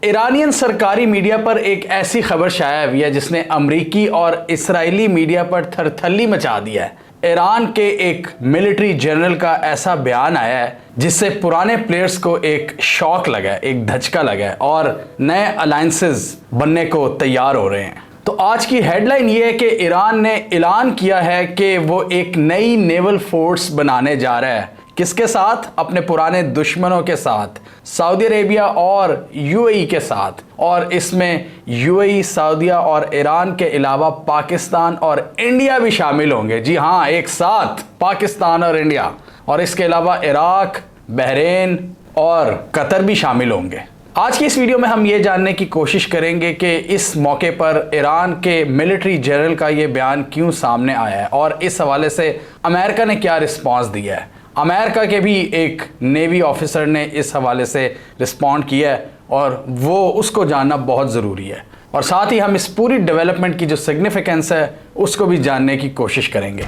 Iranian सरकारी media पर एक ऐसी खबर शाया हुई है जिसने अमरीकी और इसराइली मीडिया पर थरथल्ली मचा दिया है। ईरान के एक मिलिट्री जनरल का ऐसा बयान आया है जिससे पुराने प्लेयर्स को एक शॉक लगा है, एक धचका लगा है और नए अलायंसेस बनने को तैयार हो रहे हैं। तो आज की हेडलाइन ये है कि ईरान ने ऐलान किया है कि वो एक नई नेवल फोर्स बनाने जा रहा है। किसके साथ? अपने पुराने दुश्मनों के साथ, सऊदी अरेबिया और यूएई के साथ। और इसमें यूएई, सऊदीया और ईरान के अलावा पाकिस्तान और इंडिया भी शामिल होंगे। जी हाँ, एक साथ पाकिस्तान और इंडिया, और इसके अलावा इराक, बहरीन और कतर भी शामिल होंगे। आज की इस वीडियो में हम ये जानने की कोशिश करेंगे कि इस मौके पर ईरान के मिलिट्री जनरल का ये बयान क्यों सामने आया है और इस हवाले से अमेरिका ने क्या रिस्पांस दिया है। अमेरिका के भी एक नेवी ऑफिसर ने इस हवाले से रिस्पॉन्ड किया है और वो उसको जानना बहुत ज़रूरी है। और साथ ही हम इस पूरी डेवलपमेंट की जो सिग्निफिकेंस है उसको भी जानने की कोशिश करेंगे।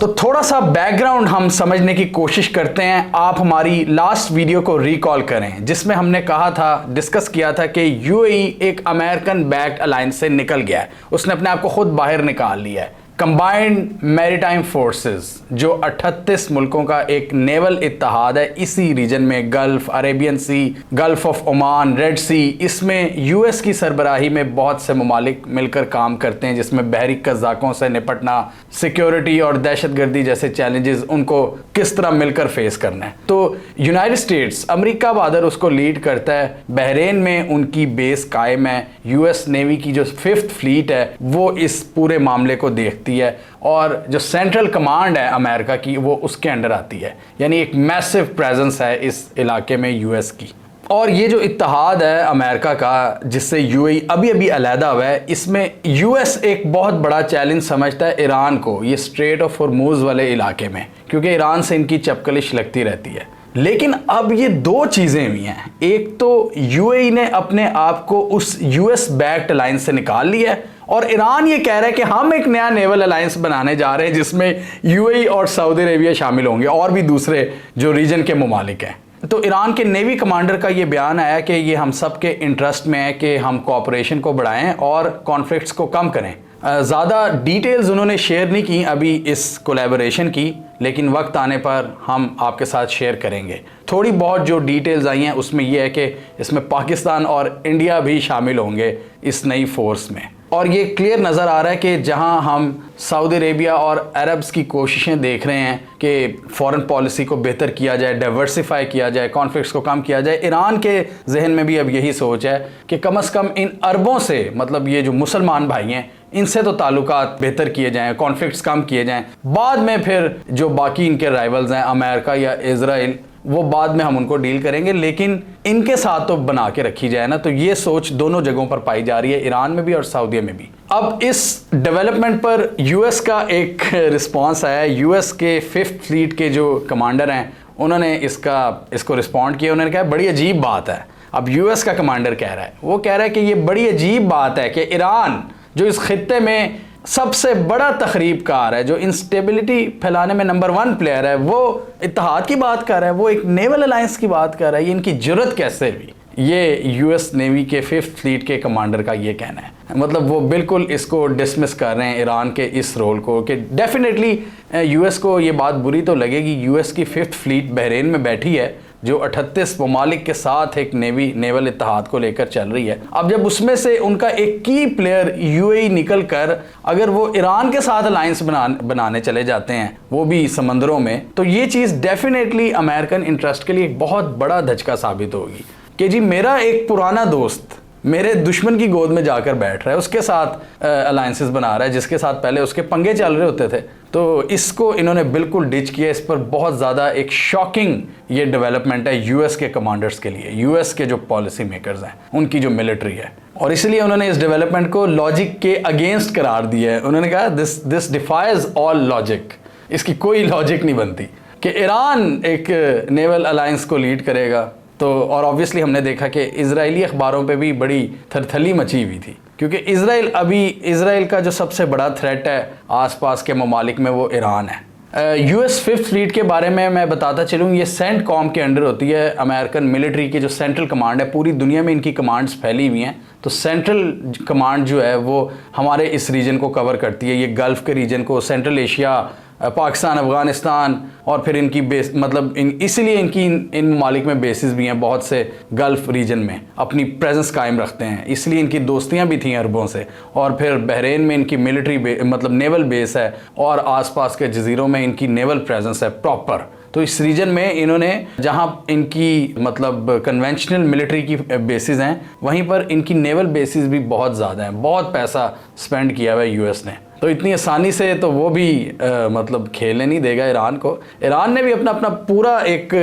तो थोड़ा सा बैकग्राउंड हम समझने की कोशिश करते हैं। आप हमारी लास्ट वीडियो को रिकॉल करें जिसमें हमने कहा था, डिस्कस किया था कि यूएई एक अमेरिकन बैक्ड अलायंस से निकल गया है। उसने अपने आप को खुद बाहर निकाल लिया है। कंबाइंड मैरीटाइम फोर्सेस जो 38 मुल्कों का एक नेवल इत्तेहाद है इसी रीजन में, Gulf, Arabian Sea, Gulf of Oman, Red Sea, इसमें यूएस की सरबराही में बहुत से ममालिक मिलकर काम करते हैं जिसमें बहरी कज़ाकों से निपटना, सिक्योरिटी और दहशतगर्दी जैसे चैलेंजेस उनको किस तरह मिलकर फेस करना है। तो यूनाइटेड स्टेट्स, अमेरिका बहादुर उसको लीड करता है। बहरीन में उनकी बेस कायम है। यूएस नेवी की जो 5th फ्लीट है वो इस पूरे मामले को देखती है और जो सेंट्रल कमांड है अमेरिका की वो उसके अंडर आती है। यानी एक मैसिव प्रेजेंस है इस इलाके में यूएस की। और ये जो इत्तेहाद है अमेरिका का जिससे यूएई अभी अभी अलहदा हुआ है, इसमें यूएस एक बहुत बड़ा चैलेंज समझता है ईरान को, ये स्ट्रेट ऑफ हॉर्मूज वाले इलाके में, क्योंकि ईरान से इनकी चपकलिश लगती रहती है। लेकिन अब ये दो चीज़ें भी हैं। एक तो यूएई ने अपने आप को उस यूएस बैक्ड अलायंस से निकाल लिया है और ईरान ये कह रहा है कि हम एक नया नेवल अलायंस बनाने जा रहे हैं जिसमें यूएई और सऊदी अरेबिया शामिल होंगे और भी दूसरे जो रीजन के ममालिक हैं। तो ईरान के नेवी कमांडर का ये बयान आया कि ये हम सब के इंटरेस्ट में है कि हम कोऑपरेशन को बढ़ाएं और कॉन्फ्लिक्ट्स को कम करें। ज़्यादा डिटेल्स उन्होंने शेयर नहीं की अभी इस कोलैबोरेशन की, लेकिन वक्त आने पर हम आपके साथ शेयर करेंगे। थोड़ी बहुत जो डिटेल्स आई हैं उसमें यह है कि इसमें पाकिस्तान और इंडिया भी शामिल होंगे इस नई फोर्स में। और ये क्लियर नज़र आ रहा है कि जहां हम सऊदी अरेबिया और अरब्स की कोशिशें देख रहे हैं कि फॉरेन पॉलिसी को बेहतर किया जाए, डाइवर्सिफाई किया जाए, कॉन्फ्लिक्ट्स को कम किया जाए, ईरान के जहन में भी अब यही सोच है कि कम से कम इन अरबों से, मतलब ये जो मुसलमान भाई हैं, इनसे तो ताल्लुकात बेहतर किए जाएं, कॉन्फ्लिक्ट्स कम किए जाएं। बाद में फिर जो बाकी इनके राइवल्स हैं अमेरिका या इजराइल, वो बाद में हम उनको डील करेंगे, लेकिन इनके साथ तो बना के रखी जाए ना। तो ये सोच दोनों जगहों पर पाई जा रही है, ईरान में भी और सऊदीया में भी। अब इस डेवलपमेंट पर यूएस का एक रिस्पांस आया है। यूएस के 5th फ्लीट के जो कमांडर हैं उन्होंने इसको रिस्पॉन्ड किया। उन्होंने कहा बड़ी अजीब बात है। अब यूएस का कमांडर कह रहा है, वो कह रहा है कि ये बड़ी अजीब बात है कि ईरान जो इस खित्ते में सबसे बड़ा तखरीबकार है, जो इंस्टेबिलिटी फैलाने में नंबर 1 प्लेयर है, वो इत्तेहाद की बात कर रहा है, वो एक नेवल अलायंस की बात कर रहा है। ये इनकी जुर्रत कैसे हुई? ये यूएस नेवी के 5th फ्लीट के कमांडर का ये कहना है। मतलब वो बिल्कुल इसको डिसमिस कर रहे हैं ईरान के इस रोल को, कि डेफिनेटली यूएस को ये बात बुरी तो लगेगी। यूएस की 5th फ्लीट बहरीन में बैठी है जो 38 ममालिक के साथ एक नेवल इत्तेहाद को लेकर चल रही है। अब जब उसमें से उनका एक की प्लेयर यूएई निकल कर अगर वो ईरान के साथ अलायंस बनाने चले जाते हैं, वो भी समंदरों में, तो ये चीज़ डेफिनेटली अमेरिकन इंटरेस्ट के लिए एक बहुत बड़ा धचका साबित होगी कि जी मेरा एक पुराना दोस्त मेरे दुश्मन की गोद में जाकर बैठ रहा है, उसके साथ अलायंसेस बना रहा है जिसके साथ पहले उसके पंगे चल रहे होते थे। तो इसको इन्होंने बिल्कुल डिच किया। इस पर बहुत ज़्यादा एक शॉकिंग ये डेवलपमेंट है यूएस के कमांडर्स के लिए, यूएस के जो पॉलिसी मेकर्स हैं, उनकी जो मिलिट्री है। और इसलिए उन्होंने इस डेवलपमेंट को लॉजिक के अगेंस्ट करार दिया है। उन्होंने कहा दिस डिफाइज ऑल लॉजिक। इसकी कोई लॉजिक नहीं बनती कि ईरान एक नेवल अलायंस को लीड करेगा। तो और ऑब्वियसली हमने देखा कि इजरायली अखबारों पे भी बड़ी थरथली मची हुई थी, क्योंकि इजराइल का जो सबसे बड़ा थ्रेट है आसपास के ममालिक में वो ईरान है। यूएस फिफ्थ फ्लीट के बारे में मैं बताता चलूँ, ये सेंटकॉम के अंडर होती है। अमेरिकन मिलिट्री की जो सेंट्रल कमांड है, पूरी दुनिया में इनकी कमांड्स फैली हुई हैं। तो सेंट्रल कमांड जो है वो हमारे इस रीजन को कवर करती है, ये गल्फ़ के रीजन को, सेंट्रल एशिया, पाकिस्तान, अफ़गानिस्तान, और फिर इनकी बेस मतलब इसीलिए इनकी इन ममालिक में बेसिस भी हैं, बहुत से गल्फ़ रीजन में अपनी प्रेजेंस कायम रखते हैं, इसलिए इनकी दोस्तियां भी थीं अरबों से। और फिर बहरीन में इनकी मिलिट्री मतलब नेवल बेस है, और आसपास के जजीरों में इनकी नेवल प्रेजेंस है प्रॉपर। तो इस रीजन में इन्होंने जहां इनकी मतलब कन्वेंशनल मिलिट्री की बेसिस हैं, वहीं पर इनकी नेवल बेसिस भी बहुत ज़्यादा हैं। बहुत पैसा स्पेंड किया हुआ है यूएस ने, तो इतनी आसानी से तो वो भी मतलब खेलने नहीं देगा ईरान को। ईरान ने भी अपना पूरा एक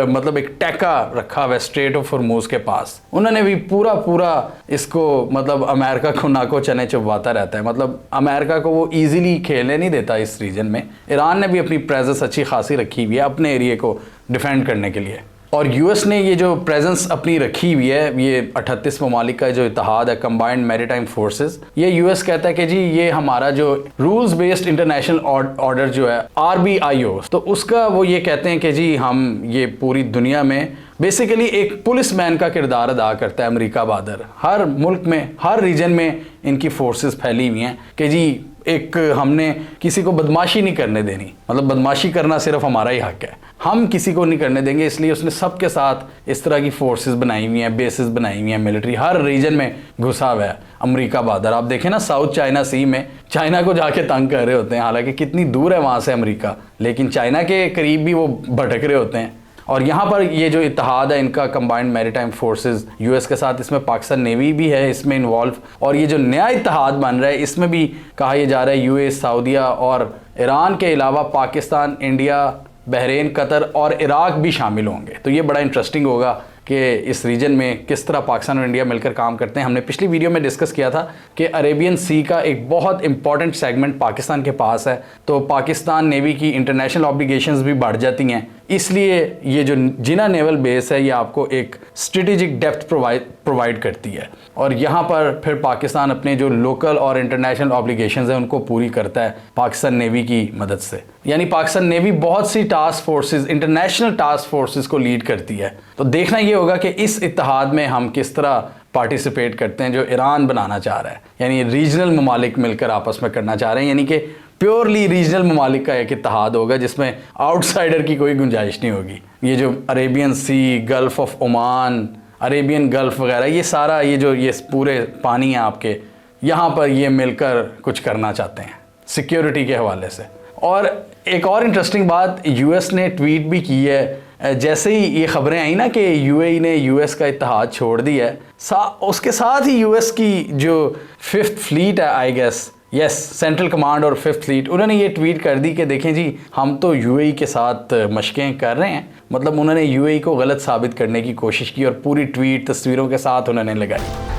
मतलब एक टैका रखा हुआ है स्ट्रेट ऑफ हॉर्मुज़ के पास। उन्होंने भी पूरा इसको मतलब अमेरिका को नाको चने चुभवाता रहता है, मतलब अमेरिका को वो इजीली खेलने नहीं देता इस रीजन में। ईरान ने भी अपनी प्रेजेंस अच्छी खासी रखी हुई है अपने एरिया को डिफेंड करने के लिए। और यूएस ने ये जो प्रेजेंस अपनी रखी हुई है, ये 38 ममालिक का जो इत्तेहाद है, कंबाइंड मैरीटाइम फोर्सेस, ये यूएस कहता है कि जी ये हमारा जो रूल्स बेस्ड इंटरनेशनल ऑर्डर जो है RBIO, तो उसका वो ये कहते हैं कि जी हम ये पूरी दुनिया में बेसिकली एक पुलिसमैन का किरदार अदा करता है अमेरिका बहादुर। हर मुल्क में, हर रीजन में इनकी फोर्सेस फैली हुई हैं कि जी एक हमने किसी को बदमाशी नहीं करने देनी, मतलब बदमाशी करना सिर्फ हमारा ही हक है, हम किसी को नहीं करने देंगे। इसलिए उसने सबके साथ इस तरह की फोर्सेस बनाई हुई हैं, बेसिस बनाई हुई हैं, मिलिट्री हर रीजन में घुसा हुआ है अमेरिका बहादुर। आप देखें ना, साउथ चाइना सी में चाइना को जाके तंग कर रहे होते हैं, हालांकि कितनी दूर है वहाँ से अमेरिका, लेकिन चाइना के करीब भी वो भटक रहे होते हैं। और यहाँ पर ये जो इत्तेहाद है इनका कंबाइंड मैरीटाइम फोर्सेस यूएस के साथ, इसमें पाकिस्तान नेवी भी है इसमें इन्वॉल्व। और ये जो नया इत्तेहाद बन रहा है इसमें भी कहा यह जा रहा है यूएस, सऊदीया और ईरान के अलावा पाकिस्तान, इंडिया, बहरीन, कतर और इराक भी शामिल होंगे। तो ये बड़ा इंटरेस्टिंग होगा कि इस रीजन में किस तरह पाकिस्तान और इंडिया मिलकर काम करते हैं। हमने पिछली वीडियो में डिस्कस किया था कि अरेबियन सी का एक बहुत इंपॉर्टेंट सेगमेंट पाकिस्तान के पास है, तो पाकिस्तान नेवी की इंटरनेशनल ऑब्लिगेशंस भी बढ़ जाती हैं। इसलिए ये जो जिना नेवल बेस है ये आपको एक स्ट्रेटेजिक डेप्थ प्रोवाइड करती है, और यहाँ पर फिर पाकिस्तान अपने जो लोकल और इंटरनेशनल ऑब्लिगेशंस हैं उनको पूरी करता है पाकिस्तान नेवी की मदद से। यानी पाकिस्तान नेवी बहुत सी task forces, international task forces को लीड करती है। तो देखना ये होगा कि इस इत्तेहाद में हम किस तरह पार्टिसिपेट करते हैं जो ईरान बनाना चाह रहा है, यानी रीजनल ममालिक मिलकर आपस में करना चाह रहे हैं, यानी कि प्योरली रीजनल ममालिक का एक इत्तेहाद होगा जिसमें आउटसाइडर की कोई गुंजाइश नहीं होगी। ये जो Arabian Sea, Gulf of Oman, Arabian Gulf वगैरह, ये सारा ये पूरे पानी है आपके, यहाँ पर ये मिलकर कुछ करना चाहते हैं सिक्योरिटी के हवाले से। और एक और इंटरेस्टिंग बात, यूएस ने ट्वीट भी की है जैसे ही ये खबरें आई ना कि यूएई ने यूएस का इत्तेहाद छोड़ दिया है, उसके साथ ही यूएस की जो फिफ्थ फ्लीट है, I guess yes, central command और फिफ्थ फ्लीट, उन्होंने ये ट्वीट कर दी कि देखें जी हम तो यूएई के साथ मशकें कर रहे हैं। मतलब उन्होंने यूएई को गलत साबित करने की कोशिश की और पूरी ट्वीट तस्वीरों के साथ उन्होंने लगाई।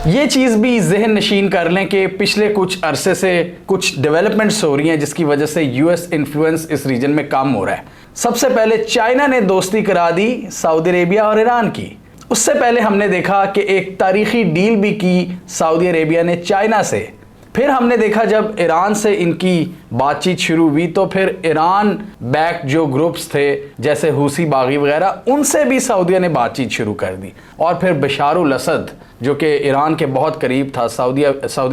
ये चीज़ भी जहन नशीन कर लें कि पिछले कुछ अरसे से कुछ डेवलपमेंट्स हो रही हैं जिसकी वजह से यूएस इन्फ्लुएंस इस रीजन में कम हो रहा है। सबसे पहले चाइना ने दोस्ती करा दी सऊदी अरेबिया और ईरान की। उससे पहले हमने देखा कि एक तारीखी डील भी की सऊदी अरेबिया ने चाइना से। फिर हमने देखा जब ईरान से इनकी बातचीत शुरू हुई तो फिर ईरान बैक जो ग्रुप्स थे जैसे हुसी बागी वगैरह, उनसे भी सऊदीया ने बातचीत शुरू कर दी। और फिर बशारुल असद जो कि ईरान के बहुत करीब था, सऊदी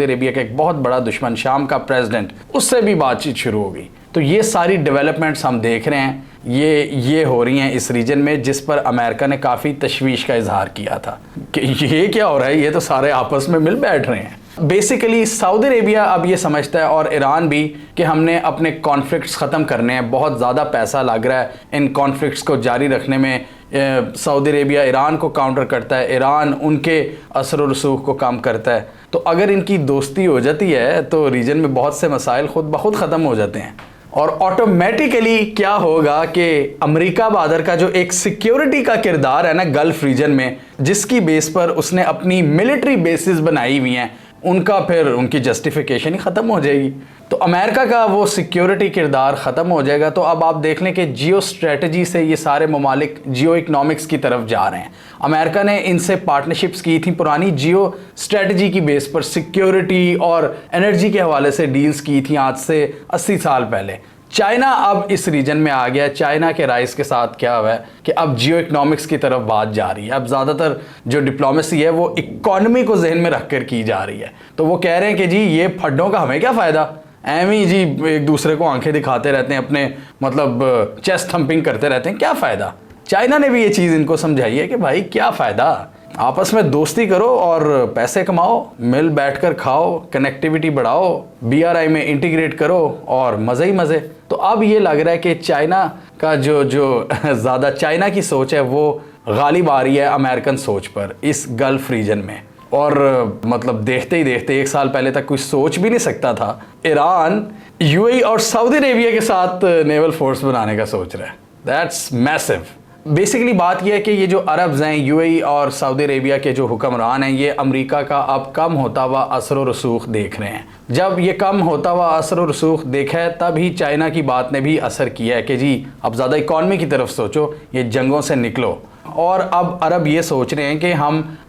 अरेबिया का एक बहुत बड़ा दुश्मन, शाम का प्रेसिडेंट, उससे भी बातचीत शुरू हो गई। तो ये सारी डेवलपमेंट्स हम देख रहे हैं, ये हो रही हैं इस रीजन में, जिस पर अमेरिका ने काफ़ी तशवीश का इजहार किया था कि ये क्या हो रहा है, ये तो सारे आपस में मिल बैठ रहे हैं। बेसिकली सऊदी अरेबिया अब ये समझता है और ईरान भी कि हमने अपने कॉन्फ्लिक्ट्स ख़त्म करने हैं, बहुत ज़्यादा पैसा लग रहा है इन कॉन्फ्लिक्ट्स को जारी रखने में। सऊदी अरेबिया ईरान को काउंटर करता है, ईरान उनके असर और रसूख को कम करता है। तो अगर इनकी दोस्ती हो जाती है तो रीजन में बहुत से मसाइल खुद ब खुद ख़त्म हो जाते हैं। और ऑटोमेटिकली क्या होगा कि अमेरिका बहादुर का जो एक सिक्योरिटी का किरदार है ना गल्फ रीजन में, जिसकी बेस पर उसने अपनी मिलिट्री बेसिस बनाई हुई हैं, उनका फिर उनकी जस्टिफिकेशन ही ख़त्म हो जाएगी। तो अमेरिका का वो सिक्योरिटी किरदार ख़त्म हो जाएगा। तो अब आप देख लें कि जियो स्ट्रेटजी से ये सारे ममालिक जियो इकनॉमिक्स की तरफ जा रहे हैं। अमेरिका ने इनसे पार्टनरशिप्स की थी पुरानी जियो स्ट्रेटजी की बेस पर, सिक्योरिटी और एनर्जी के हवाले से डील्स की थी आज से 80 साल पहले। चाइना अब इस रीजन में आ गया। चाइना के राइज के साथ क्या हुआ है कि अब जियो इकनॉमिक्स की तरफ बात जा रही है। अब ज़्यादातर जो डिप्लोमेसी है वो इकॉनमी को जहन में रखकर की जा रही है। तो वो कह रहे हैं कि जी ये फड्डों का हमें क्या फ़ायदा, एम ही जी एक दूसरे को आंखें दिखाते रहते हैं, अपने मतलब चेस्ट थंपिंग करते रहते हैं, क्या फ़ायदा। चाइना ने भी ये चीज़ इनको समझाई है कि भाई क्या फ़ायदा, आपस में दोस्ती करो और पैसे कमाओ, मिल बैठकर खाओ, कनेक्टिविटी बढ़ाओ, BRI में इंटीग्रेट करो और मज़े ही मज़े। तो अब ये लग रहा है कि चाइना का जो ज़्यादा चाइना की सोच है वो गालिब आ रही है अमेरिकन सोच पर इस गल्फ़ रीजन में। और मतलब देखते ही देखते 1 साल पहले तक कोई सोच भी नहीं सकता था ईरान UAE और सऊदी अरेबिया के साथ नेवल फोर्स बनाने का सोच रहा है। That's massive. बेसिकली बात यह है कि ये जो अरब्स हैं, UAE और सऊदी अरेबिया के जो हुक्मरान हैं, ये अमेरिका का अब कम होता हुआ असर व रसूख देख रहे हैं। जब ये कम होता हुआ असर व रसूख देखा है तब ही चाइना की बात ने भी असर किया है कि जी अब ज़्यादा इकॉनमी की तरफ सोचो, ये जंगों से निकलो। और अब अरब ये सोच रहे हैं कि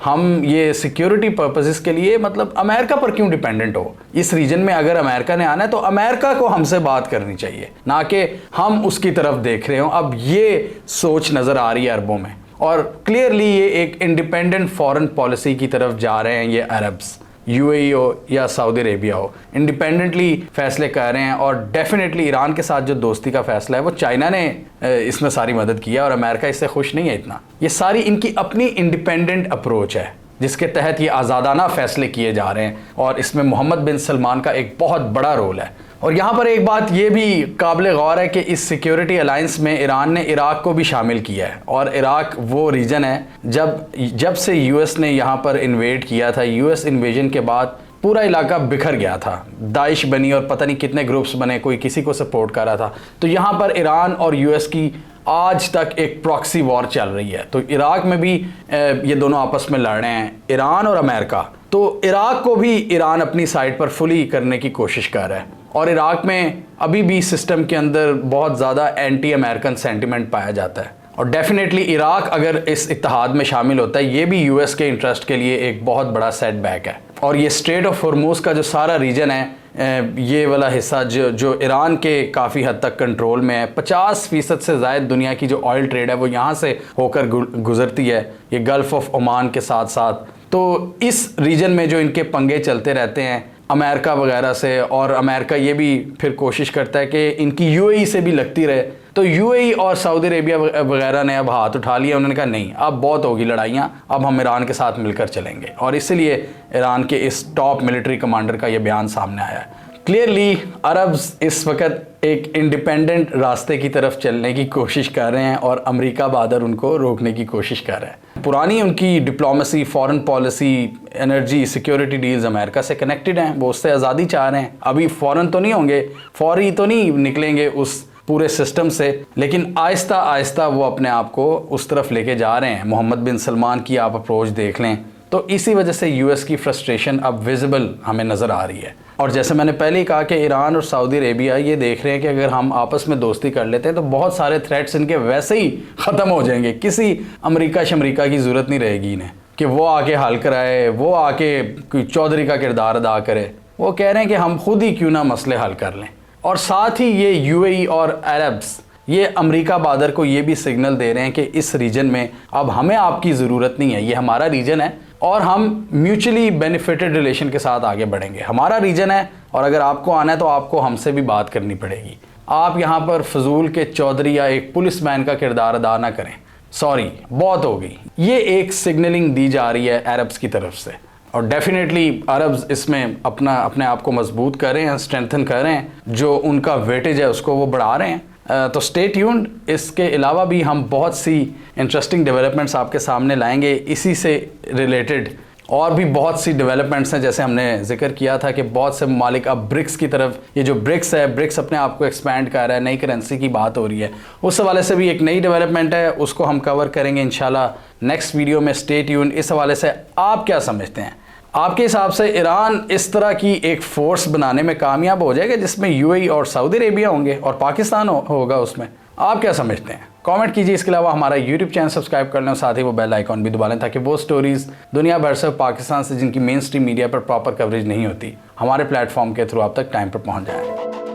हम ये सिक्योरिटी पर्पसेस के लिए मतलब अमेरिका पर क्यों डिपेंडेंट हो। इस रीजन में अगर अमेरिका ने आना है तो अमेरिका को हमसे बात करनी चाहिए, ना कि हम उसकी तरफ देख रहे हो। अब ये सोच नज़र आ रही है अरबों में और क्लियरली ये एक इंडिपेंडेंट फॉरेन पॉलिसी की तरफ जा रहे हैं। ये अरब्स UAE हो या सऊदी अरेबिया हो, इंडिपेंडेंटली फैसले कर रहे हैं। और डेफिनेटली ईरान के साथ जो दोस्ती का फैसला है वो चाइना ने इसमें सारी मदद की है और अमेरिका इससे खुश नहीं है इतना। ये सारी इनकी अपनी इंडिपेंडेंट अप्रोच है जिसके तहत ये आज़ादाना फैसले किए जा रहे हैं और इसमें मोहम्मद बिन सलमान का एक बहुत बड़ा रोल है। और यहाँ पर एक बात ये भी काबिल गौर है कि इस सिक्योरिटी अलायंस में ईरान ने इराक को भी शामिल किया है। और इराक वो रीजन है जब से US ने यहाँ पर इन्वेड किया था, US इन्वेजन के बाद पूरा इलाका बिखर गया था, दाइश बनी और पता नहीं कितने ग्रुप्स बने, कोई किसी को सपोर्ट कर रहा था। तो यहाँ पर ईरान और US की आज तक एक प्रॉक्सी वॉर चल रही है। तो इराक में भी ये दोनों आपस में लड़ रहे हैं, ईरान और अमेरिका। तो इराक को भी ईरान अपनी साइड पर फुली करने की कोशिश कर रहा है और इराक में अभी भी सिस्टम के अंदर बहुत ज़्यादा एंटी अमेरिकन सेंटिमेंट पाया जाता है। और डेफिनेटली इराक अगर इस इत्तेहाद में शामिल होता है, ये भी US के इंटरेस्ट के लिए एक बहुत बड़ा सेटबैक है। और ये स्ट्रेट ऑफ हॉर्मुज़ का जो सारा रीजन है, ये वाला हिस्सा जो ईरान के काफ़ी हद तक कंट्रोल में है, 50% से ज़ायद दुनिया की जो ऑयल ट्रेड है वो यहाँ से होकर गुजरती है, ये गल्फ़ ऑफ ओमान के साथ साथ। तो इस रीजन में जो इनके पंगे चलते रहते हैं अमेरिका वगैरह से, और अमेरिका ये भी फिर कोशिश करता है कि इनकी UAE से भी लगती रहे। तो UAE और सऊदी अरेबिया वगैरह ने अब हाथ उठा लिया। उन्होंने कहा नहीं, अब बहुत होगी लड़ाइयाँ, अब हम ईरान के साथ मिलकर चलेंगे। और इसीलिए ईरान के इस टॉप मिलिट्री कमांडर का ये बयान सामने आया है। क्लियरली अरब्स इस वक्त एक इंडिपेंडेंट रास्ते की तरफ चलने की कोशिश कर रहे हैं और अमेरिका बहादुर उनको रोकने की कोशिश कर रहा है। पुरानी उनकी diplomacy, foreign policy, energy, security deals America से कनेक्टेड हैं, वो उससे आज़ादी चाह रहे हैं। अभी फ़ौरन तो नहीं होंगे, फौरी तो नहीं निकलेंगे उस पूरे सिस्टम से, लेकिन आहिस्ता आहिस्ता वो अपने आप को उस तरफ लेके जा रहे हैं। मोहम्मद बिन सलमान की आप अप्रोच देख लें तो इसी वजह से US की फ्रस्ट्रेशन अब विजिबल हमें नज़र आ रही है। और जैसे मैंने पहले ही कहा कि ईरान और सऊदी अरेबिया ये देख रहे हैं कि अगर हम आपस में दोस्ती कर लेते हैं तो बहुत सारे थ्रेट्स इनके वैसे ही ख़त्म हो जाएंगे। किसी अमेरिका की ज़रूरत नहीं रहेगी इन्हें कि वो आके हल कराए, वो आके कोई चौधरी का किरदार अदा करे। वो कह रहे हैं कि हम खुद ही क्यों ना मसले हल कर लें। और साथ ही ये UAE और अरब्स ये अमेरिका बहादुर को ये भी सिग्नल दे रहे हैं कि इस रीजन में अब हमें आपकी ज़रूरत नहीं है, ये हमारा रीजन है और हम म्यूचुअली बेनिफिटेड रिलेशन के साथ आगे बढ़ेंगे। हमारा रीजन है और अगर आपको आना है तो आपको हमसे भी बात करनी पड़ेगी। आप यहाँ पर फजूल के चौधरी या एक पुलिसमैन का किरदार अदा ना करें, सॉरी बहुत हो गई। ये एक सिग्नलिंग दी जा रही है अरब्स की तरफ से और डेफिनेटली अरब्स इसमें अपने आप को मजबूत कर रहे हैं, स्ट्रेंथन कर रहे हैं, जो उनका वेटेज है उसको वो बढ़ा रहे हैं। तो स्टे ट्यून्ड। इसके अलावा भी हम बहुत सी इंटरेस्टिंग डेवलपमेंट्स आपके सामने लाएंगे इसी से रिलेटेड। और भी बहुत सी डेवलपमेंट्स हैं, जैसे हमने जिक्र किया था कि बहुत से ममालिक अब ब्रिक्स की तरफ, ये जो ब्रिक्स है, ब्रिक्स अपने आप को एक्सपैंड कर रहा है, नई करेंसी की बात हो रही है, उस हवाले से भी एक नई डेवलपमेंट है, उसको हम कवर करेंगे इंशाल्लाह नेक्स्ट वीडियो में। Stay tuned. इस हवाले से आप क्या समझते हैं? आपके हिसाब से ईरान इस तरह की एक फोर्स बनाने में कामयाब हो जाएगा जिसमें यूएई और सऊदी अरेबिया होंगे और पाकिस्तान होगा उसमें? आप क्या समझते हैं? कमेंट कीजिए। इसके अलावा हमारा यूट्यूब चैनल सब्सक्राइब कर लें और साथ ही वो बेल आइकॉन भी दबा लें ताकि वो स्टोरीज दुनिया भर से पाकिस्तान से जिनकी मेन स्ट्रीम मीडिया पर प्रॉपर कवरेज नहीं होती हमारे प्लेटफॉर्म के थ्रू आप तक टाइम पर पहुंच जाए।